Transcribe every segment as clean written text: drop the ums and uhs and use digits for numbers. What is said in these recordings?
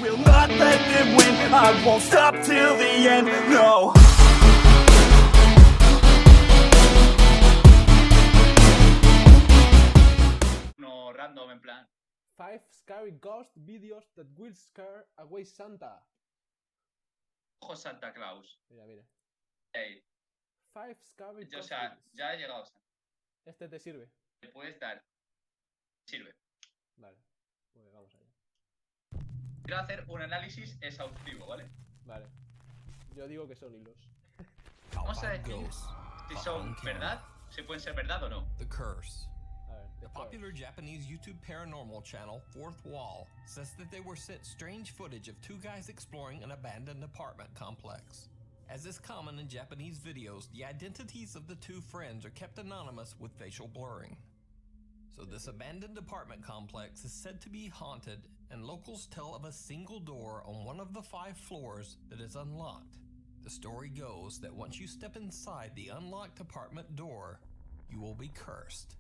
will not let them win. I won't stop till the end, no. No, random, en plan. 5 scary ghost videos that will scare away Santa. Ojo Santa Claus. Mira, mira. Ey, 5 scary o ghost sea, videos. ya ha llegado Santa. Este te sirve. Te puedes dar. Sirve. Vale, pues vamos allá. Quiero hacer un análisis exhaustivo, ¿vale? Vale. Yo digo que son hilos. Vamos a decir si son verdad, si pueden ser verdad o no. The Curse. A ver, The popular Japanese YouTube paranormal channel Fourth Wall says that they were sent strange footage of two guys exploring an abandoned apartment complex. As is common in Japanese videos, the identities of the two friends are kept anonymous with facial blurring. So this abandoned apartment complex is said to be haunted, and locals tell of a single door on one of the 5 floors that is unlocked. The story goes that once you step inside the unlocked apartment door, you will be cursed.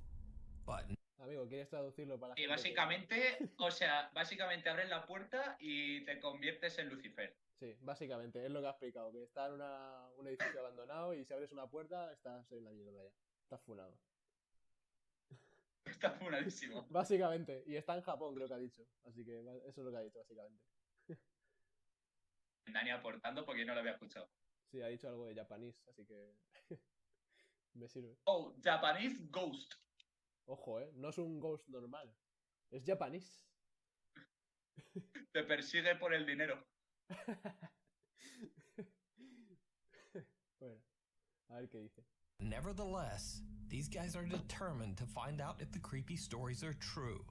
But amigo, ¿quieres traducirlo para la Y gente básicamente, o sea, básicamente abres la puerta y te conviertes en Lucifer. Sí, básicamente, es lo que ha explicado, que está en un edificio abandonado y si abres una puerta estás en la mierda ya. Estás funado. Está funadísimo. Básicamente, y está en Japón, creo que ha dicho. Así que eso es lo que ha dicho, básicamente. Dani aportando porque no lo había escuchado. Sí, ha dicho algo de japonés, así que me sirve. Oh, Japanese Ghost. Ojo, no es un ghost normal. Es japonés. Te persigue por el dinero. Bueno, a ver qué dice. nevertheless, these guys are determined to find out if the creepy stories are true.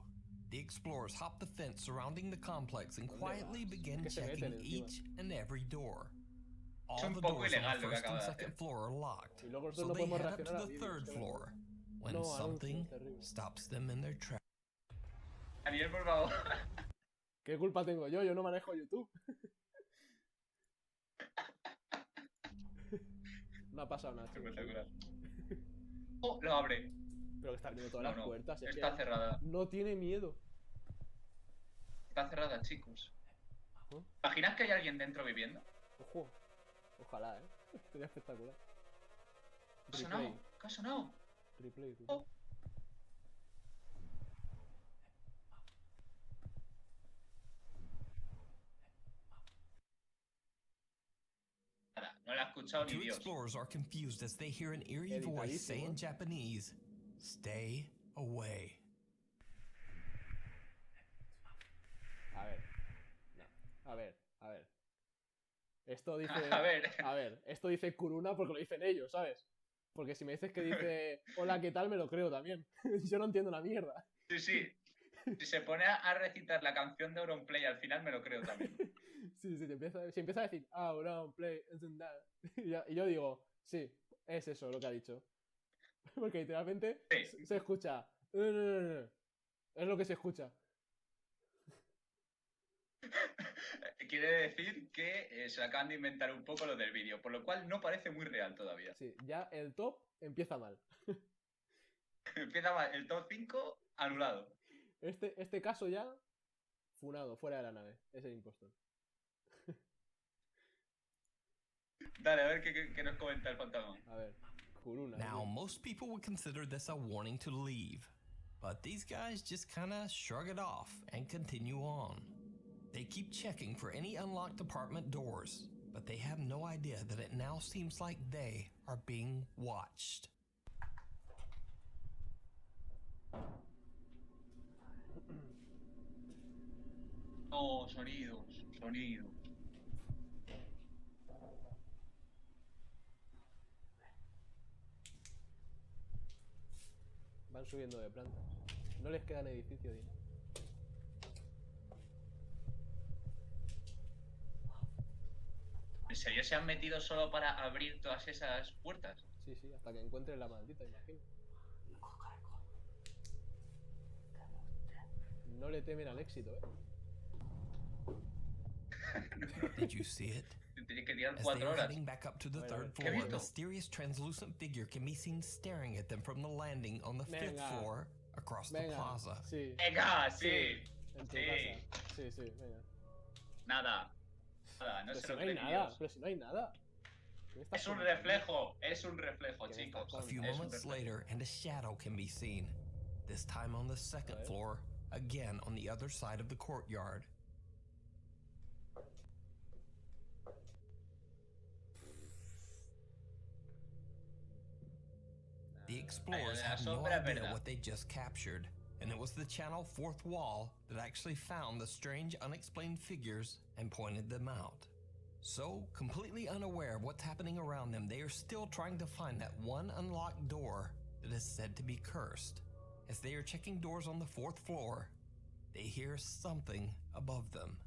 The explorers hop the fence surrounding the complex and quietly begin checking each and every door. All the doors on the first and second floor are locked, so they head up to the 3rd floor, when something stops them in their tracks. Daniel, por favor. ¿Qué culpa tengo yo? Yo no manejo YouTube. No ha pasado nada. Espectacular. Oh, lo abre. Pero que está abriendo todas las puertas. Es está que cerrada. No tiene miedo. Está cerrada, chicos. ¿Oh? ¿Imaginas que hay alguien dentro viviendo? Ojo. Ojalá, Sería espectacular. ¿Qué ha sonado? ¿Qué ha sonado? Replay. Oh. Nada, no la he escuchado ni Two Dios. explorers are confused as they hear an eerie voice say in Japanese, "Stay away." A ver. No. A ver. Esto dice... A ver. Esto dice Kuruna porque lo dicen ellos, ¿sabes? Porque si me dices que dice hola, ¿qué tal? Me lo creo también. Yo no entiendo una mierda. Sí. Si se pone a recitar la canción de Auronplay al final me lo creo también. Sí, si empieza a decir Auronplay, y yo digo, sí, es eso lo que ha dicho. Porque literalmente se escucha. Es lo que se escucha. Quiere decir que se acaban de inventar un poco lo del vídeo, por lo cual no parece muy real todavía. Sí, ya el top empieza mal. Empieza mal, el top 5 anulado. Este caso ya, funado, fuera de la nave. Es el impostor. Dale, a ver qué nos comenta el fantasma. A ver, Kuruna. Now, most people would consider this a warning to leave, but these guys just kinda shrug it off and continue on. They keep checking for any unlocked apartment doors, but they have no idea that it now seems like they are being watched. No, sonidos. Van subiendo de plantas. No les quedan edificios, tío. ¿En serio se han metido solo para abrir todas esas puertas? Sí, hasta que encuentren la maldita, imagino. No le temen al éxito, Did you see it? Tiene que tirar As they 4 are horas. heading back up to the 3rd ¿Qué he floor, a visto? mysterious translucent figure can be seen staring at them from the landing on the 5th floor across the plaza. Sí. Venga, sí. En tu Sí. casa. Sí, venga. Nada. Nada, no Pero se si lo no hay cree nada, Dios. pero si no hay nada. ¿Qué me estás Es un contando? reflejo, ¿Qué me chicos. estás A few contando? moments later, and a shadow can be seen, this time on the second floor, again on the other side of the courtyard. The explorers la have no sombra es idea verdad. what they just captured, and it was the channel fourth wall that actually found the strange unexplained figures and pointed them out. So, completely unaware of what's happening around them, they are still trying to find that one unlocked door that is said to be cursed. As they are checking doors on the fourth floor, they hear something above them.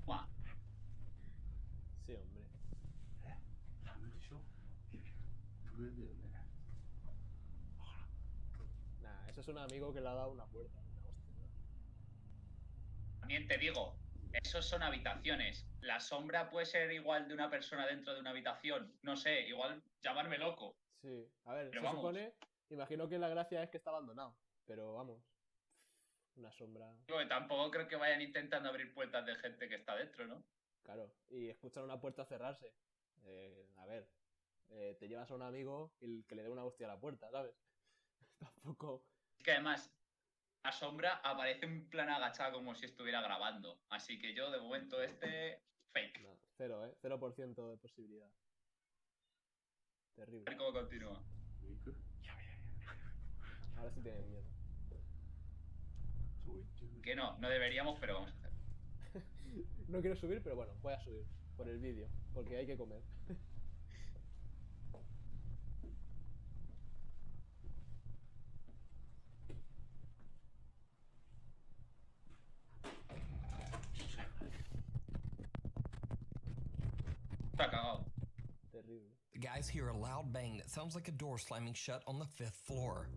Buah. Sí, hombre. Nah, eso es un amigo que le ha dado una puerta. Una hostia. También te digo, esos son habitaciones. La sombra puede ser igual de una persona dentro de una habitación. No sé, igual llamarme loco. Sí, a ver, Pero se vamos. supone, imagino que la gracia es que está abandonado, pero vamos, una sombra, Digo que tampoco creo que vayan intentando abrir puertas de gente que está dentro, ¿no? claro, y escuchar una puerta cerrarse. A ver, te llevas a un amigo y que le dé una hostia a la puerta, ¿sabes? Tampoco, Es que además, la sombra aparece en plan agachada como si estuviera grabando. Así que yo, de momento, fake. no, cero, 0% de posibilidad. A Terrible. ver cómo continúa. Ahora sí tienen miedo. Que no deberíamos, pero vamos a hacer. No quiero subir, pero bueno, voy a subir por el vídeo, porque hay que comer. Está cagado. Terrible. The guys hear a loud bang that sounds like a door slamming shut on the fifth floor.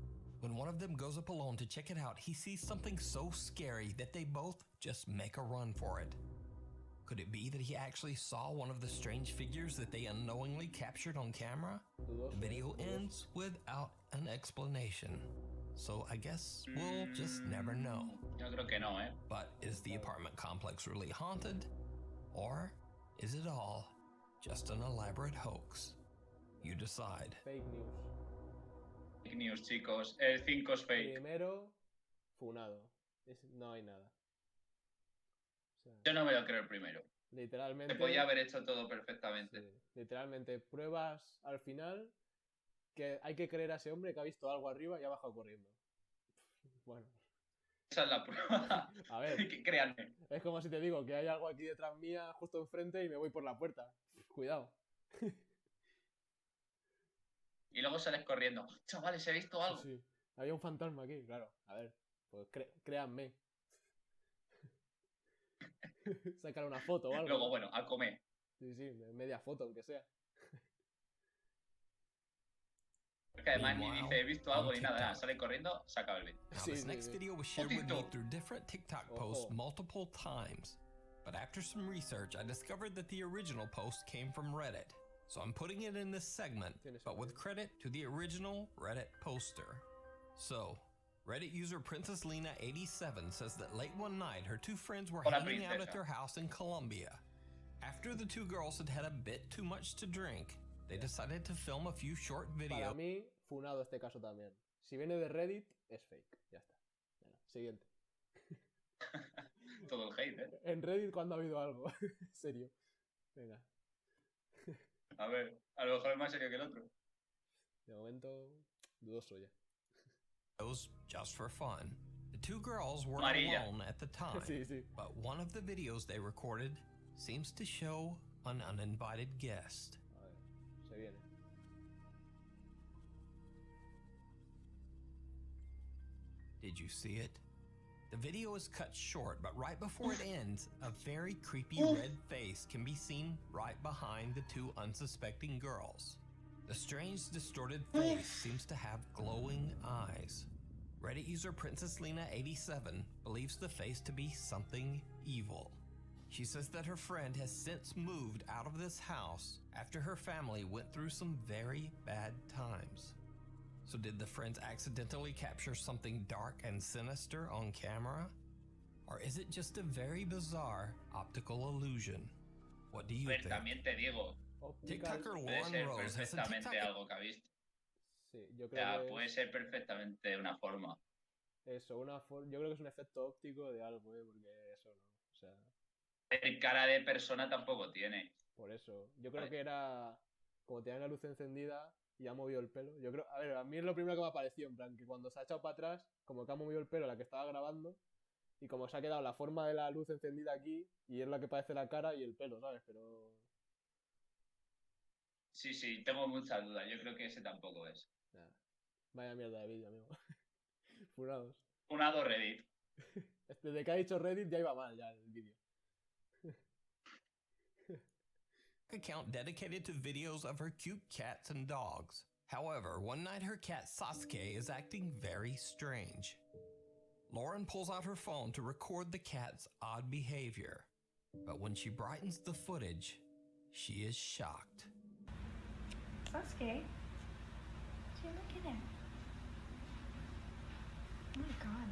When one of them goes up alone to check it out, he sees something so scary that they both just make a run for it. Could it be that he actually saw one of the strange figures that they unknowingly captured on camera? The video ends without an explanation. So I guess we'll just never know. Yo creo que no, ¿eh? But is the apartment complex really haunted? Or is it all just an elaborate hoax? You decide. Fake news. Fake news, chicos. El 5 es fake. Primero, funado. No hay nada. O sea, Yo no me lo creo el primero. literalmente. Se podía haber hecho todo perfectamente. Sí, literalmente, pruebas al final que hay que creer a ese hombre que ha visto algo arriba y ha bajado corriendo. Bueno, Esa es la prueba. a ver, Créanme. es como si te digo que hay algo aquí detrás mía, justo enfrente, y me voy por la puerta. Cuidado. Y luego sales corriendo. Chavales, he visto algo. Sí, sí. Había un fantasma aquí, claro. A ver, pues créanme. Sacar una foto o algo. Luego, bueno, a comer. Sí, sí, media foto, aunque sea. Porque además ni Meanwhile, dice he visto algo on ni nada, nada. TikTok. Sale corriendo, se acaba el vídeo. Now, Sí, this sí, next sí. video was shared with me TikTok. through different TikTok posts Ojo. multiple times. But after some research, I discovered that the original post came from Reddit. So I'm putting it in this segment, but with credit to the original Reddit poster. So, Reddit user Princess Lena87 says that late one night, her two friends were Hola, hanging out at princesa. their house in Colombia. After the two girls had had a bit too much to drink, they decided to film a few short Para videos. mí, funado este caso también. Si viene de Reddit, es fake. Ya está. Venga, siguiente. Todo el hate, ¿eh? En Reddit cuando ha habido algo. En serio. Venga. A ver, a lo mejor es más serio que el otro. De momento, dudoso ya. Just for fun. The two girls were Amarilla. alone at the time, Sí, sí. but one of the videos they recorded seems to show an uninvited guest. A ver, se viene. Did you see it? The video is cut short, but right before it ends, a very creepy red face can be seen right behind the two unsuspecting girls. The strange, distorted face seems to have glowing eyes. Reddit user Princess Lena87 believes the face to be something evil. She says that her friend has since moved out of this house after her family went through some very bad times. So did the friends accidentally capture something dark and sinister on camera? Or is it just a very bizarre optical illusion? What do you Pues think? también te digo, Optical. TikToker puede Lauren ser Rose has a perfectamente TikTok. algo que ha visto. Sí, yo O creo sea, que puede ser perfectamente una forma. eso, yo creo que es un efecto óptico de algo, porque eso no. O sea, El cara de persona tampoco tiene. por eso. Yo creo que era como tenía la luz encendida y ha movido el pelo. Yo creo, a ver, a mí es lo primero que me ha parecido, en plan, que cuando se ha echado para atrás, como que ha movido el pelo la que estaba grabando, y como se ha quedado la forma de la luz encendida aquí, y es la que parece la cara y el pelo, ¿sabes? Pero... Sí, sí, tengo muchas dudas. Yo creo que ese tampoco es. Nada. Vaya mierda de vídeo, amigo. Furados. Funado Reddit. Desde que ha dicho Reddit ya iba mal ya el vídeo. Account dedicated to videos of her cute cats and dogs. However, one night her cat Sasuke is acting very strange. Lauren pulls out her phone to record the cat's odd behavior. But when she brightens the footage, she is shocked. Sasuke, what are you looking at? Oh my god.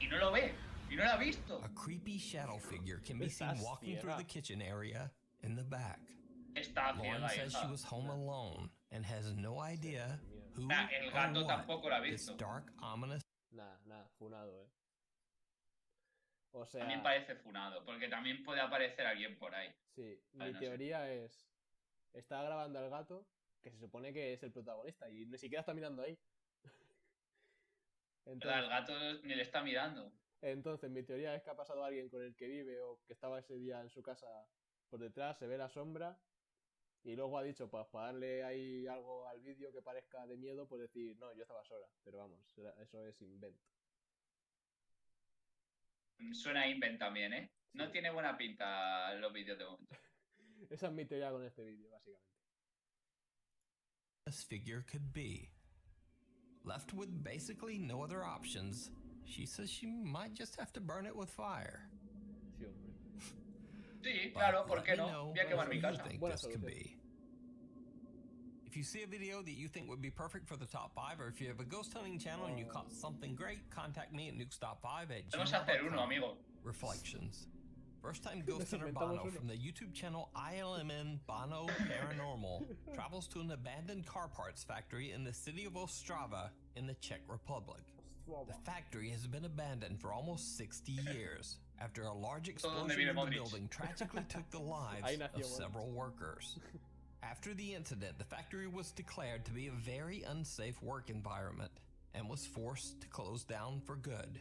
Y no lo ve. Y no lo ha visto. A creepy shadow figure can be seen walking through the kitchen area in the back. Está Lauren ciega, says she hija. was home alone and has no idea who El gato or tampoco lo ha what this visto. dark, ominous Nada, funado, O sea, También parece funado, porque también puede aparecer alguien por ahí. sí, Ay, mi no sé. teoría es, está grabando al gato, que se supone que es el protagonista, y ni siquiera está mirando ahí. El Entonces, gato ni le está mirando. entonces, mi teoría es que ha pasado alguien con el que vive o que estaba ese día en su casa por detrás, se ve la sombra, y luego ha dicho, pues para darle ahí algo al vídeo que parezca de miedo, pues decir, no, yo estaba sola, pero vamos, eso es invento. Suena a invent también, ¿eh? No Sí. tiene buena pinta los vídeos de momento. Esa es mi teoría con este vídeo, básicamente. figure could be. Left with basically no other options, she says she might just have to burn it with fire. Sí, hombre. Sí, But claro, ¿por let qué me no? know Voy a quemar what mi you casa. think Buena this could solución. be. If you see a video that you think would be perfect for the top 5, or if you have a ghost hunting channel and you caught something great, contact me at nukestop5 Vamos a hacer uno, @gmail.com. amigo. Reflections. First time ghost hunter inventamos Bono uno. from the YouTube channel ILMN Bono Paranormal travels to an abandoned car parts factory in the city of Ostrava in the Czech Republic. The factory has been abandoned for almost 60 years after a large explosion vive in the Modric. building tragically took the lives Ahí nació of Modric. several workers. After the incident, the factory was declared to be a very unsafe work environment and was forced to close down for good.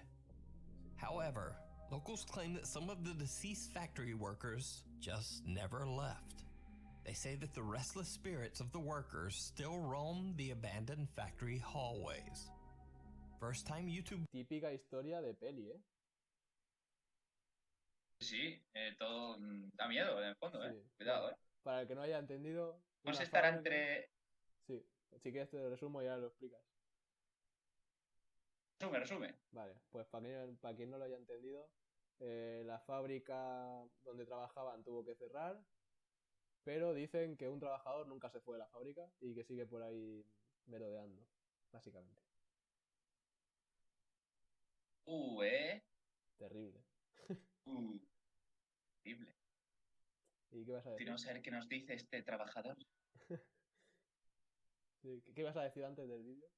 However, locals claim that some of the deceased factory workers just never left. They say that the restless spirits of the workers still roam the abandoned factory hallways. First time YouTube Típica historia de peli, Sí, todo da miedo en el fondo, Sí. Cuidado, Bueno, para el que no haya entendido. Vamos una a estar fábrica- entre... Sí, si quieres te lo resumo y ya lo explicas. Resume. Vale, pues para quien no lo haya entendido, la fábrica donde trabajaban tuvo que cerrar, pero dicen que un trabajador nunca se fue de la fábrica y que sigue por ahí merodeando, básicamente. Terrible. Horrible. ¿Y qué vas a decir? Queremos saber qué nos dice este trabajador. Sí, ¿qué ibas a decir antes del vídeo?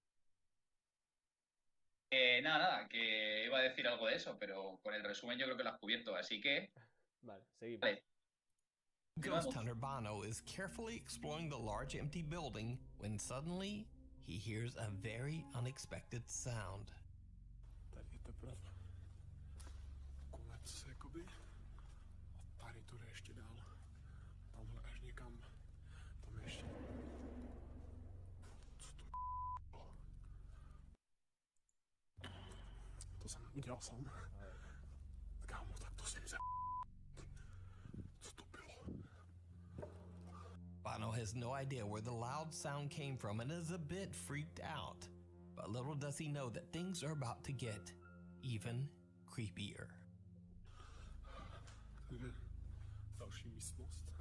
Nada, que iba a decir algo de eso, pero con el resumen yo creo que lo has cubierto, así que... Vale, seguimos. Vale. Ghost hunter Bono is carefully exploring the large empty building when suddenly he hears a very unexpected sound. Tady je teprve konec, jakoby. A tady to jde ještě dál. Tamhle až někam. Tam ještě. Co to je? To jsem udělal sám. Kámo, tak to jsem se... Co to bylo? Bono has no idea where the loud sound came from and is a bit freaked out. But little does he know that things are about to get even creepier. Tady je další místnost.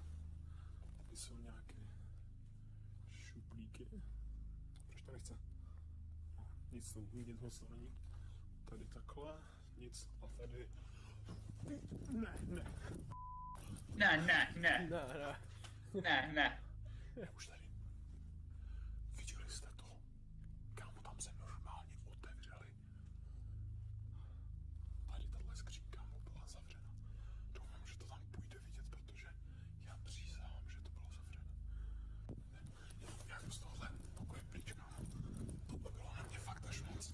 Tady jsou nějaké šuplíky. Proč to nechce? nic moc to není. Tady takhle, nic a tady... Ne. Ne. No. Je už tady. Viděli jste to? Kámo, tam se normálně otevřeli. Tady tahle skřínka mu byla zavřena. Doufám, že to tam půjde vidět, protože já přísahám, že to bylo zavřené. Jak z tohle pokoje pryč, kámo. To by bylo na mě fakt až moc.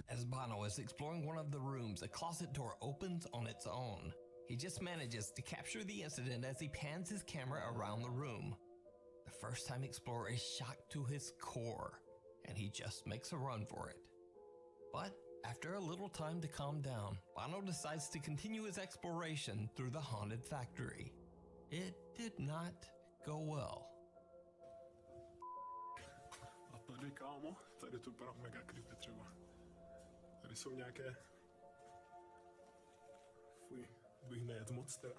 As Bono is exploring one of the rooms, a closet door opens on its own. He just manages to capture the incident as he pans his camera around the room. The first-time explorer is shocked to his core, and he just makes a run for it. But after a little time to calm down, Bono decides to continue his exploration through the haunted factory. It did not go well. A tady, kámo, tady to vypadá mega creepy třeba. Tady jsou nějaké... Fuj, bych nejet moc teda.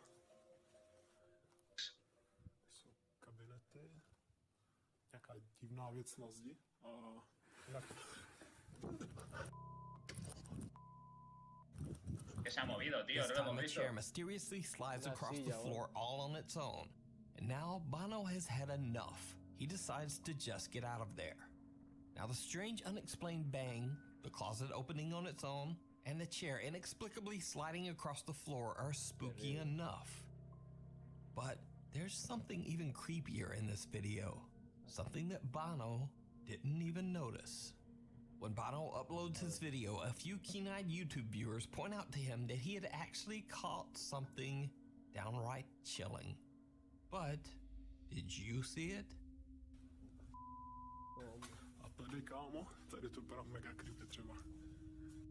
Tady jsou kabinety. Nějaká divná věc na zdi. A... Que se ha movido, tío, This no lo time hemos a visto. chair mysteriously slides Una across the silla, floor all on its own. And now Bono has had enough. He decides to just get out of there. Now the strange unexplained bang, the closet opening on its own, and the chair inexplicably sliding across the floor are spooky enough. But there's something even creepier in this video. Something that Bono didn't even notice. When Bono uploads his video, a few keen-eyed YouTube viewers point out to him that he had actually caught something downright chilling. But did you see it? A tady, kámo, tady to vypadá mega creepy třeba.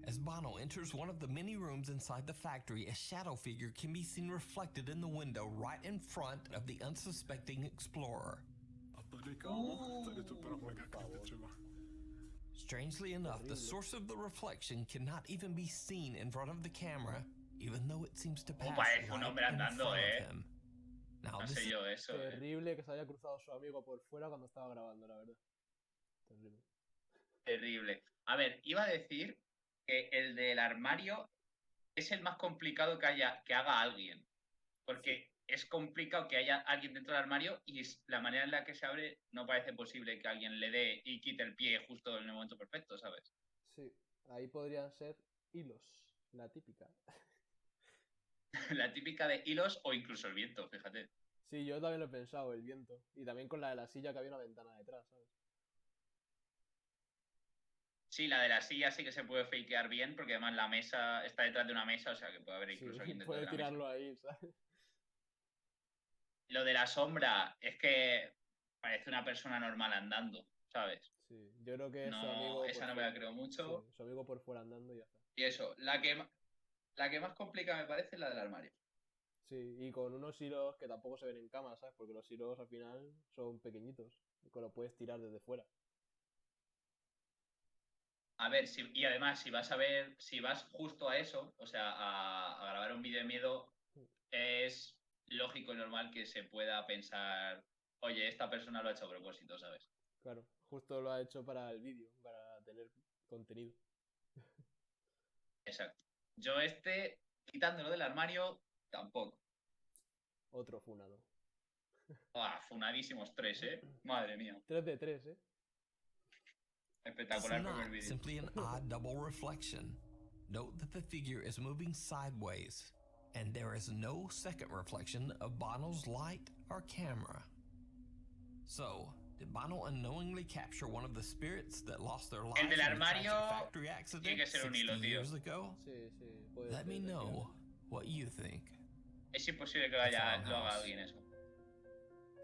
As Bono enters one of the many rooms inside the factory, a shadow figure can be seen reflected in the window right in front of the unsuspecting explorer. A tady, kámo, tady to vypadá mega creepy třeba. Strangely enough, the source of the reflection cannot even be seen in front of the camera, even though it seems to pass Parece un right hombre in andando, front of him. Now, No this sé is yo eso. Terrible que se haya cruzado su amigo por fuera cuando estaba grabando, la verdad. Terrible. Terrible. A ver, iba a decir que el del armario es el más complicado que haga alguien. Porque es complicado que haya alguien dentro del armario y la manera en la que se abre no parece posible que alguien le dé y quite el pie justo en el momento perfecto, ¿sabes? Sí, ahí podrían ser hilos, la típica. La típica de hilos o incluso el viento, fíjate. Sí, yo también lo he pensado, el viento. Y también con la de la silla que había una ventana detrás, ¿sabes? Sí, la de la silla sí que se puede fakear bien porque además la mesa está detrás de una mesa, o sea que puede haber incluso alguien dentro de puede la tirarlo mesa. ahí, ¿sabes? Lo de la sombra es que parece una persona normal andando, ¿sabes? Sí, yo creo que es su No, amigo. esa por no me la fuera. creo mucho. Sí, su amigo por fuera andando y ya está. Y eso, la que más complica me parece es la del armario. Sí, y con unos hilos que tampoco se ven en cámara, ¿sabes? Porque los hilos al final son pequeñitos. Y que lo puedes tirar desde fuera. A ver, y además, si vas justo a eso, o sea, a grabar un vídeo de miedo, es lógico y normal que se pueda pensar, oye, esta persona lo ha hecho a propósito, ¿sabes? Claro, justo lo ha hecho para el vídeo, para tener contenido. Exacto. Yo quitándolo del armario, tampoco. Otro funado. Funadísimos 3, ¿eh? Madre mía. 3 de 3, ¿eh? It's Espectacular primer not vídeo. simply an odd double reflection. Note that the figure is moving sideways, and there is no second reflection of Bono's light or camera. So, did Bono unknowingly capture one of the spirits that lost their lives El del in a tragic armario factory accident tiene que ser un 60 hilo, tío. years ago? Sí, sí. Puede Let ser, me know what you think. Es imposible que lo haga alguien eso.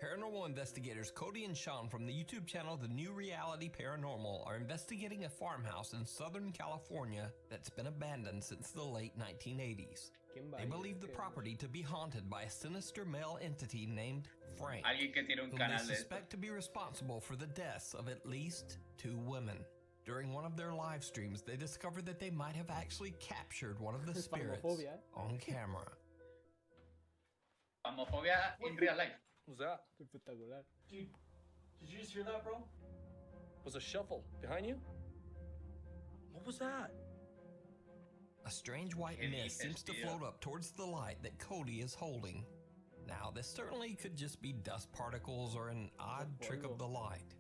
Paranormal investigators Cody and Sean from the YouTube channel The New Reality Paranormal are investigating a farmhouse in Southern California that's been abandoned since the late 1980s. They believe the property to be haunted by a sinister male entity named Frank, Alguien que tiene un whom they canal de esto. suspect to be responsible for the deaths of at least 2 women. During one of their live streams, they discovered that they might have actually captured one of the spirits Phasmophobia, on camera. Phasmophobia in real life. What was that? Espectacular. Dude, did you just hear that, bro? Was a shuffle behind you? What was that? A strange white ¿Qué mist dices, seems to tío? float up towards the light that Cody is holding. Now, this certainly could just be dust particles or an odd trick of the light,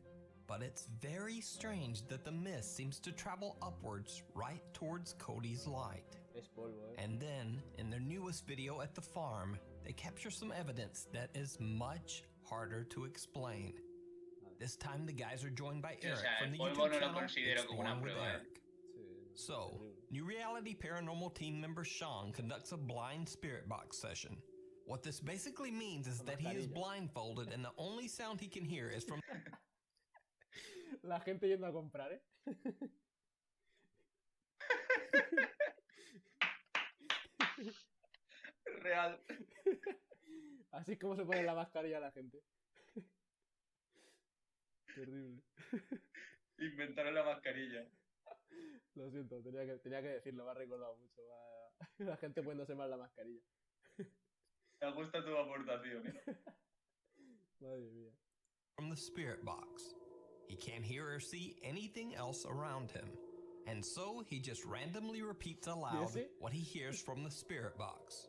but it's very strange that the mist seems to travel upwards right towards Cody's light. Es polvo, eh. And then, in their newest video at the farm, they capture some evidence that is much harder to explain. This time the guys are joined by Sí, o Eric sea, from el the polvo YouTube no lo channel considero como una Exploring with prueba, ¿eh? Eric. Sí, So, terrible. New Reality Paranormal team member Sean conducts a blind spirit box session. What this basically means is that he is blindfolded and the only sound he can hear is from La gente yendo a comprar, ¿eh? Real. Así es como se pone la mascarilla la gente. Terrible. Inventaron la mascarilla. Lo siento, tenía que decirlo, me ha recordado mucho. La gente poniéndose mal la mascarilla. Me gusta tu aportación, ¿eh? Madre mía. from the spirit box. He can't hear or see anything else around him. And so he just randomly repeats aloud what he hears from the spirit box.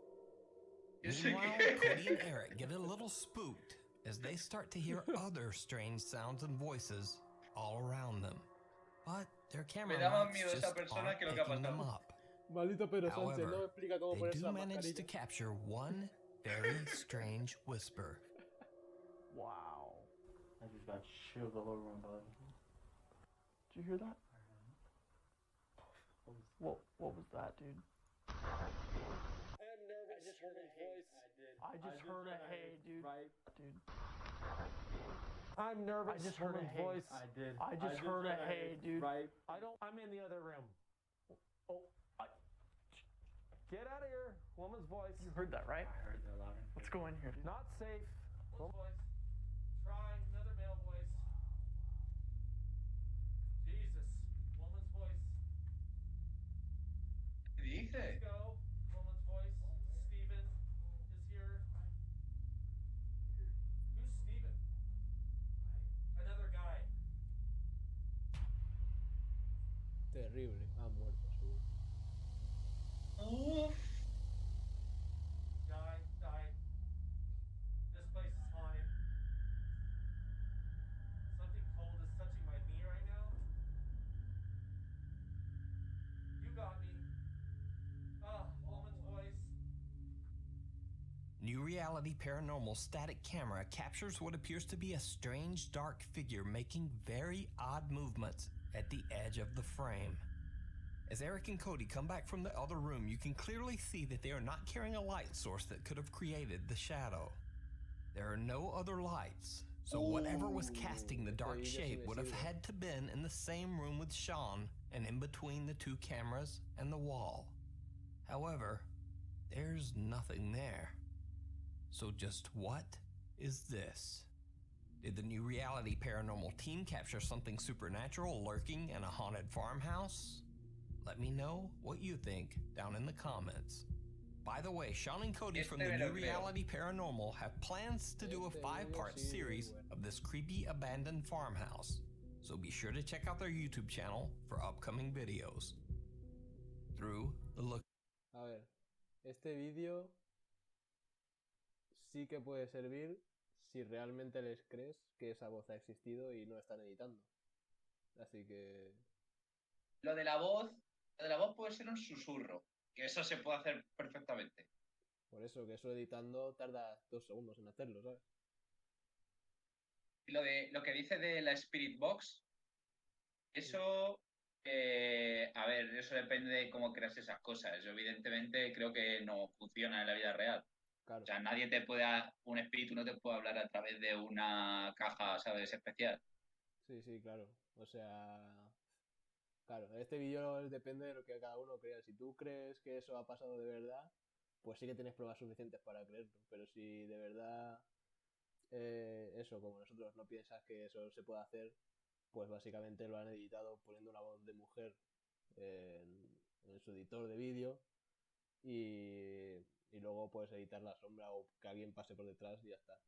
Meanwhile, Cody and Eric get a little spooked as they start to hear other strange sounds and voices all around them. But their camera mics just aren't picking them up. Maldito Pedro Sánchez, no me However, explica cómo they ponerse do la manage to mascarilla. capture one very strange whisper. Wow. I just got chills all over my body. Did you hear that? What was that, dude? I just heard his voice. I just heard a hey, dude. Right. Dude. I'm nervous. I just heard a woman's hey. voice. I just heard a hey, dude. Right. I'm in the other room. Get out of here. Woman's voice. You heard that, right? I heard that loud. Let's go in here, dude. Not safe. Woman's voice. Try another male voice. Jesus. Woman's voice. ¿Qué dice? Let's go. Woman's voice. Steven is here. Who's Steven? Another guy. Terrible, ha muerto seguro. Uf. Die. This place is haunted. Something cold is touching my knee right now. You got me. Woman's voice. New Reality Paranormal static camera captures what appears to be a strange dark figure making very odd movements at the edge of the frame. As Eric and Cody come back from the other room, you can clearly see that they are not carrying a light source that could have created the shadow. There are no other lights, so whatever was casting the dark shape would have had to been in the same room with Sean and in between the two cameras and the wall. However, there's nothing there. So just what is this? Did the New Reality Paranormal team capture something supernatural lurking in a haunted farmhouse? Let me know what you think down in the comments. By the way, Sean and Cody from the New Reality Paranormal have plans to do a 5-part series of this creepy abandoned farmhouse, so be sure to check out their YouTube channel for upcoming videos. Through the look. A ver, este vídeo sí que puede servir si realmente les crees que esa voz ha existido y no están editando. Así que... Lo de la voz puede ser un susurro, que eso se puede hacer perfectamente. Por eso, que eso editando tarda 2 segundos en hacerlo, ¿sabes? Y lo que dice de la Spirit Box, eso, a ver, eso depende de cómo creas esas cosas. Yo evidentemente creo que no funciona en la vida real. Claro. O sea, un espíritu no te puede hablar a través de una caja, ¿sabes? Especial. Sí, claro. O sea... Claro, este vídeo depende de lo que cada uno crea. Si tú crees que eso ha pasado de verdad, pues sí que tienes pruebas suficientes para creerlo. Pero si de verdad, eso, como nosotros no piensas que eso se puede hacer, pues básicamente lo han editado poniendo una voz de mujer en su editor de vídeo y luego puedes editar la sombra o que alguien pase por detrás y ya está.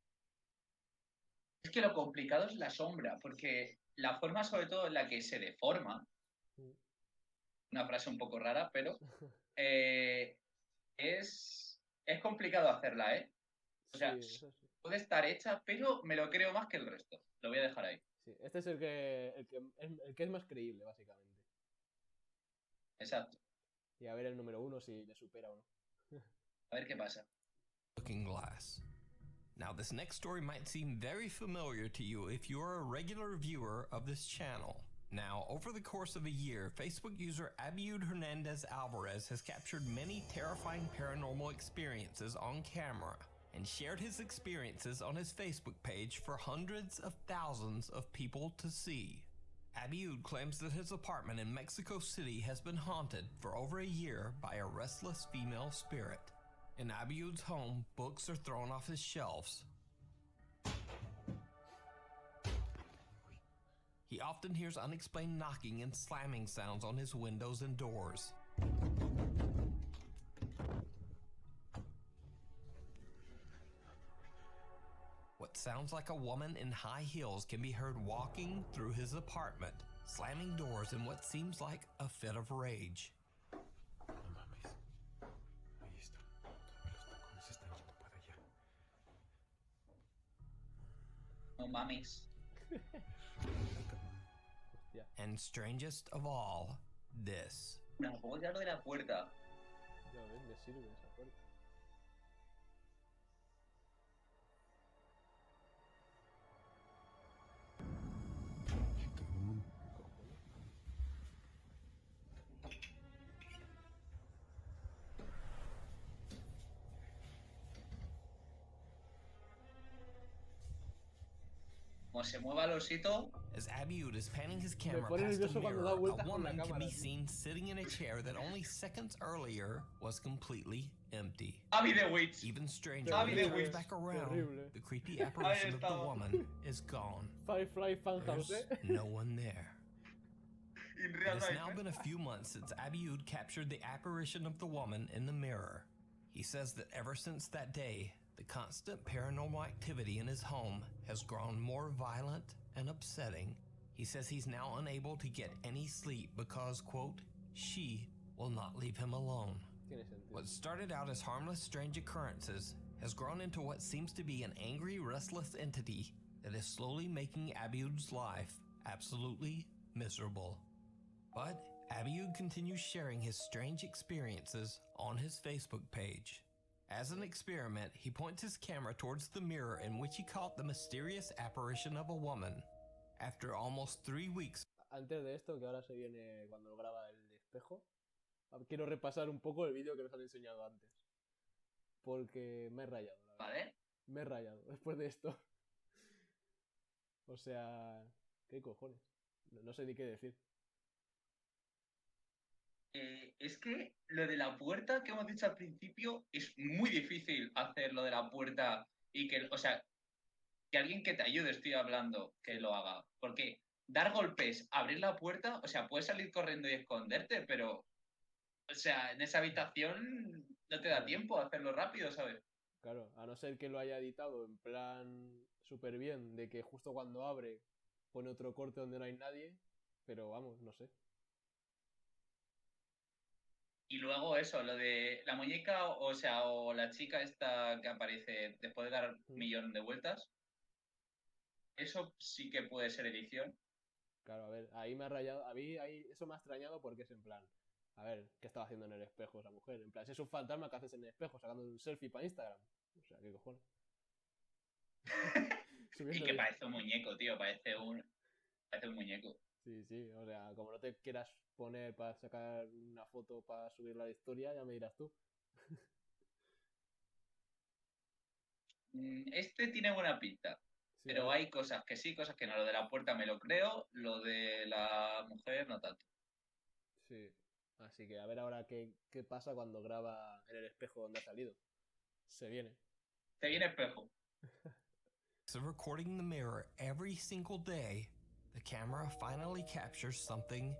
Es que lo complicado es la sombra, porque la forma sobre todo en la que se deforma una frase un poco rara, pero es complicado hacerla, ¿eh? O sea, Sí, eso sí. puede estar hecha, pero me lo creo más que el resto. Lo voy a dejar ahí. Sí, este es el que es más creíble, básicamente. Exacto. Y a ver el número 1 si le supera o no. A ver qué pasa. Looking glass. Now, this next story might seem very familiar to you if you are a regular viewer of this channel. Now, over the course of a year, Facebook user Abiud Hernandez Alvarez has captured many terrifying paranormal experiences on camera and shared his experiences on his Facebook page for hundreds of thousands of people to see. Abiud claims that his apartment in Mexico City has been haunted for over a year by a restless female spirit. In Abiud's home, books are thrown off his shelves. He often hears unexplained knocking and slamming sounds on his windows and doors. What sounds like a woman in high heels can be heard walking through his apartment, slamming doors in what seems like a fit of rage. No mames. Ahí está. Los tacones están yendo para allá. No mames. Hostia. And strangest of all, this. Me puedo tirar de la puerta. Ya ves, me sirve esa puerta. Como se mueva el osito. As Abiud is panning his camera pone past a nervioso cuando da mirror, vueltas a con la woman can cámara, be tío. seen sitting in a chair that only seconds earlier was completely empty. Abby the Witch. Even stranger, Abby when he the turns Witch. back around, Terrible. the creepy apparition of the estaba. woman is gone. Firefly Funhouse, There's eh. no one there. In It real has life. now been a few months since Abiud captured the apparition of the woman in the mirror. He says that ever since that day, the constant paranormal activity in his home has grown more violent and upsetting. He says he's now unable to get any sleep because, quote, she will not leave him alone. Tiene sentido. What started out as harmless, strange occurrences has grown into what seems to be an angry, restless entity that is slowly making Abiud's life absolutely miserable. But Abiud continues sharing his strange experiences on his Facebook page. As an experiment, he points his camera towards the mirror in which he caught the mysterious apparition of a woman. After almost 3 weeks Antes de esto, que ahora se viene cuando graba el espejo, quiero repasar un poco el vídeo que nos han enseñado antes. Porque me he rayado, la verdad. ¿Vale? Me he rayado después de esto. O sea, ¿qué cojones? No sé ni qué decir. Es que lo de la puerta que hemos dicho al principio es muy difícil hacer lo de la puerta y que, o sea, que alguien que te ayude, estoy hablando, que lo haga. Porque dar golpes, abrir la puerta, o sea, puedes salir corriendo y esconderte, pero, o sea, en esa habitación no te da tiempo a hacerlo rápido, ¿sabes? Claro, a no ser que lo haya editado en plan súper bien, de que justo cuando abre pone otro corte donde no hay nadie, pero vamos, no sé. Y luego eso, lo de la muñeca, o sea, o la chica esta que aparece después de dar un millón de vueltas, eso sí que puede ser edición. Claro, a ver, ahí me ha rayado, a mí ahí eso me ha extrañado porque es en plan, a ver, ¿qué estaba haciendo en el espejo esa mujer? En plan, si es un fantasma que haces en el espejo, sacando un selfie para Instagram. O sea, ¿qué cojones? Y Subiendo que el- parece un muñeco, tío, parece un muñeco. Sí, sí, o sea, como no te quieras poner para sacar una foto para subirla a la historia, ya me dirás tú. Este tiene buena pinta, Sí, pero a ver, hay cosas que sí, cosas que no. Lo de la puerta me lo creo, lo de la mujer no tanto. sí. Así que a ver ahora qué pasa cuando graba en el espejo donde ha salido. Se viene. Te viene espejo. of recording the mirror every single day, the camera finally captures something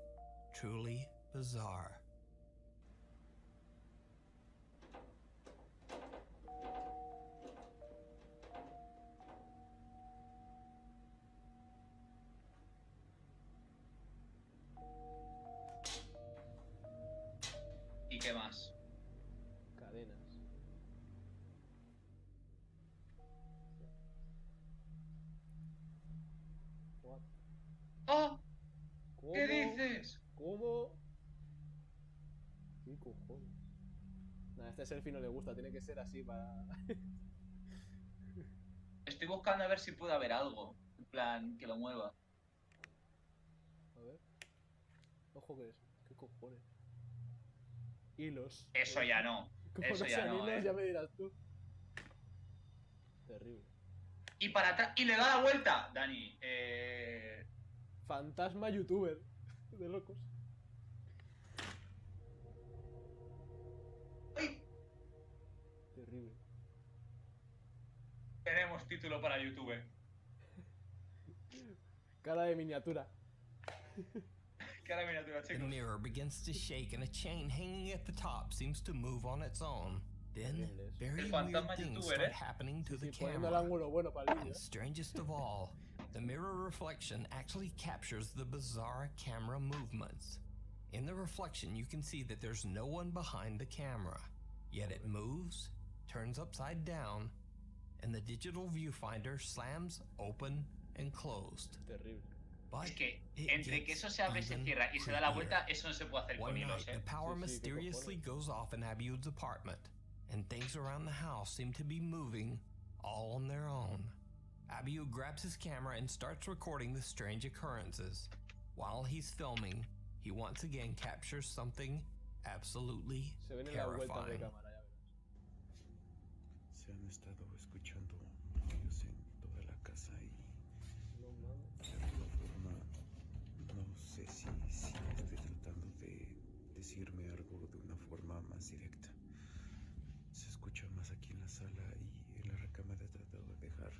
truly bizarre. qué más? Cadenas. What? ¡Oh! ¿Cómo? ¿Qué dices? ¿Cómo? ¿Qué cojones? Nah, este selfie no le gusta, tiene que ser así para... Estoy buscando a ver si puede haber algo. En plan, que lo mueva. A ver. Ojo que es. ¿Qué cojones? Hilos. Eso ya no. Como Eso no ya sean no, hilos, ¿eh? ya me dirás tú. Terrible. Y para atrás. ¡Y le da la vuelta! Dani, Fantasma youtuber. De locos. ¡Ay! Terrible. Tenemos título para YouTube. Cara de miniatura. Cara miniatura, The chicos. mirror begins to shake and a chain hanging at the top seems to move on its own. Then, very El weird fantasma things youtuber, start ¿eh? happening to Sí, the poniendo el camera. ángulo bueno para el vídeo. And strangest of all, the mirror reflection actually captures the bizarre camera movements. In the reflection, you can see that there's no one behind the camera. Yet it moves, turns upside down, and the digital viewfinder slams open and closed. Terrible. But Es que it entre que gets eso se abre y se even cierra y se da la creepier. vuelta, eso no se puede hacer con One hilos, night, the power Sí, sí, qué mysteriously goes off in Abiud's apartment, and things around the house seem to be moving all on their own. Abiud grabs his camera and starts recording the strange occurrences. While he's filming, he once again captures something absolutely Se ven en las vueltas de terrifying. cámara, ya verás. Se han estado escuchando ruidos en toda la casa y No mames. de alguna forma no sé si estoy tratando de decirme algo de una forma más directa. Se escucha más aquí en la sala y en la recámara he tratado de dejar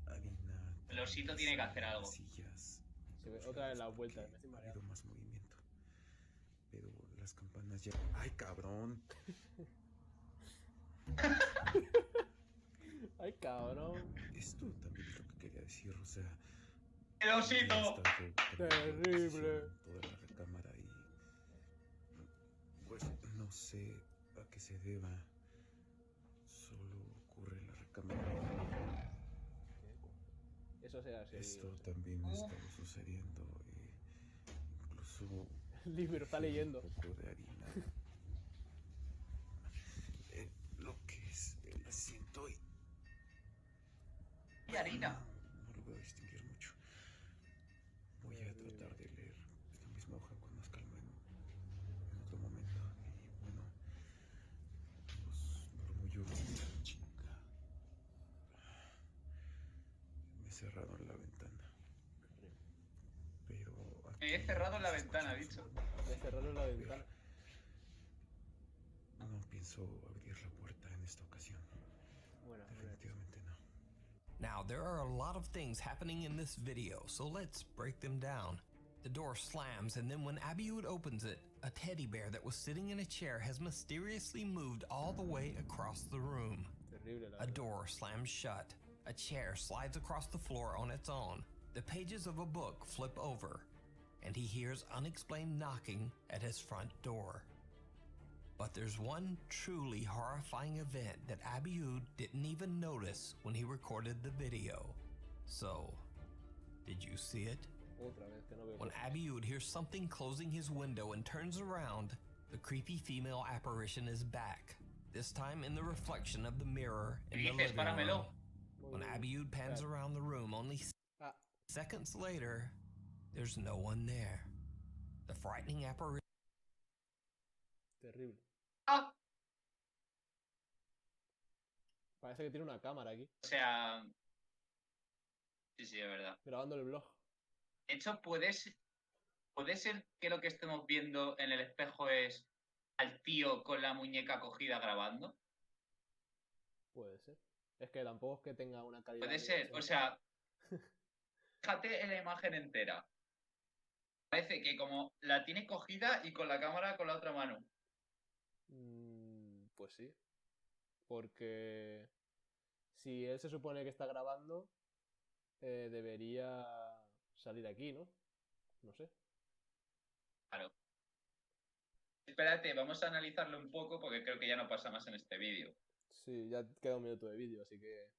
harina. El osito tiene que hacer algo. Sillas. Se ve otra vez las vueltas, me estoy Ha mareando. habido más movimiento. Pero las campanas ya. ¡Ay, cabrón! Ay, cabrón. Esto también es lo que quería decir, o sea. ¡El osito! Terrible. Toda la recámara y. Pues no sé a qué se deba. Solo ocurre en la recámara. Eso sea así. Esto también estaba sucediendo. Incluso. El libro está leyendo. Un poco de harina. Lo que es el asiento y. Y harina. No lo voy a distinguir mucho. Voy a tratar de leer esta misma hoja con más calma en otro momento. Y bueno, los murmullos. Chinga. Me cerraron la ventana. Pero. Me he cerrado la ventana, ha dicho. Me cerraron la ventana. No pienso abrir la puerta en esta ocasión. Bueno, Definitivamente no. Now, there are a lot of things happening in this video, so let's break them down. The door slams, and then when Abiud opens it, a teddy bear that was sitting in a chair has mysteriously moved all the way across the room. terrible la A verdad. door slams shut. A chair slides across the floor on its own. The pages of a book flip over, and he hears unexplained knocking at his front door. But there's one truly horrifying event that Abiud didn't even notice when he recorded the video. So, did you see it? Otra vez que no veo When cosas. Abiud hears something closing his window and turns around, the creepy female apparition is back. This time in the reflection of the mirror in the ¿Qué dices? living room. Páramelo. When Abiud pans around the room, only Ah, seconds later, there's no one there. The frightening apparition terrible. ¡Ah! Parece que tiene una cámara aquí, O sea. Sí, sí, es verdad. grabando el vlog. De hecho, puede ser que lo que estemos viendo en el espejo es al tío con la muñeca cogida grabando. Puede ser. Es que tampoco es que tenga una calidad. Puede ser, o sea, fíjate en la imagen entera. Parece que como la tiene cogida y con la cámara con la otra mano. Pues sí. Porque si él se supone que está grabando, debería salir aquí, ¿no? No sé. Claro. espérate, vamos a analizarlo un poco porque creo que ya no pasa más en este vídeo. Sí, ya queda un minuto de vídeo, así que...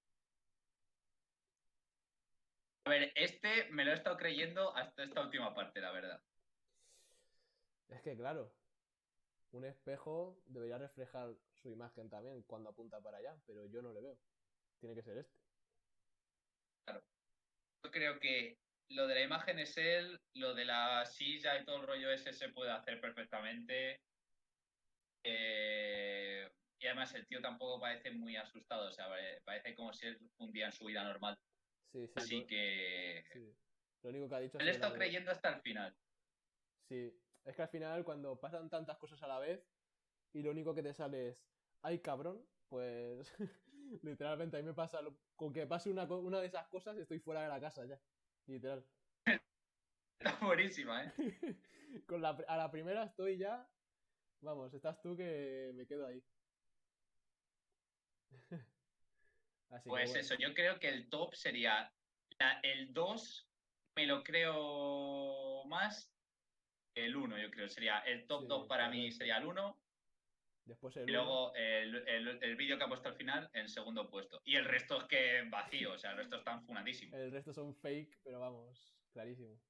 A ver, este me lo he estado creyendo hasta esta última parte, la verdad. Es que claro, un espejo debería reflejar su imagen también cuando apunta para allá, pero yo no le veo. Tiene que ser este. Claro. Yo creo que lo de la imagen es él, lo de la silla y todo el rollo ese se puede hacer perfectamente. Y además el tío tampoco parece muy asustado, o sea, parece como si es un día en su vida normal. Sí, sí. Así que... Sí. Lo único que ha dicho Me ha lo he sido estado creyendo hasta el final. Sí, es que al final cuando pasan tantas cosas a la vez y lo único que te sale es ¡ay, cabrón! Pues literalmente a mí me pasa, con que pase una de esas cosas estoy fuera de la casa ya, literal. Está buenísima, ¿eh? A la primera estoy ya, vamos, estás tú que me quedo ahí. Así Pues que bueno. eso, yo creo que el top sería el 2, me lo creo más, el 1 yo creo, sería el top Sí, 2 para mí correcto. sería el 1. Después el Y 1. luego el vídeo que ha puesto al final en segundo puesto. Y el resto es que vacío, o sea, el resto están funadísimos. El resto son fake, pero vamos, clarísimo.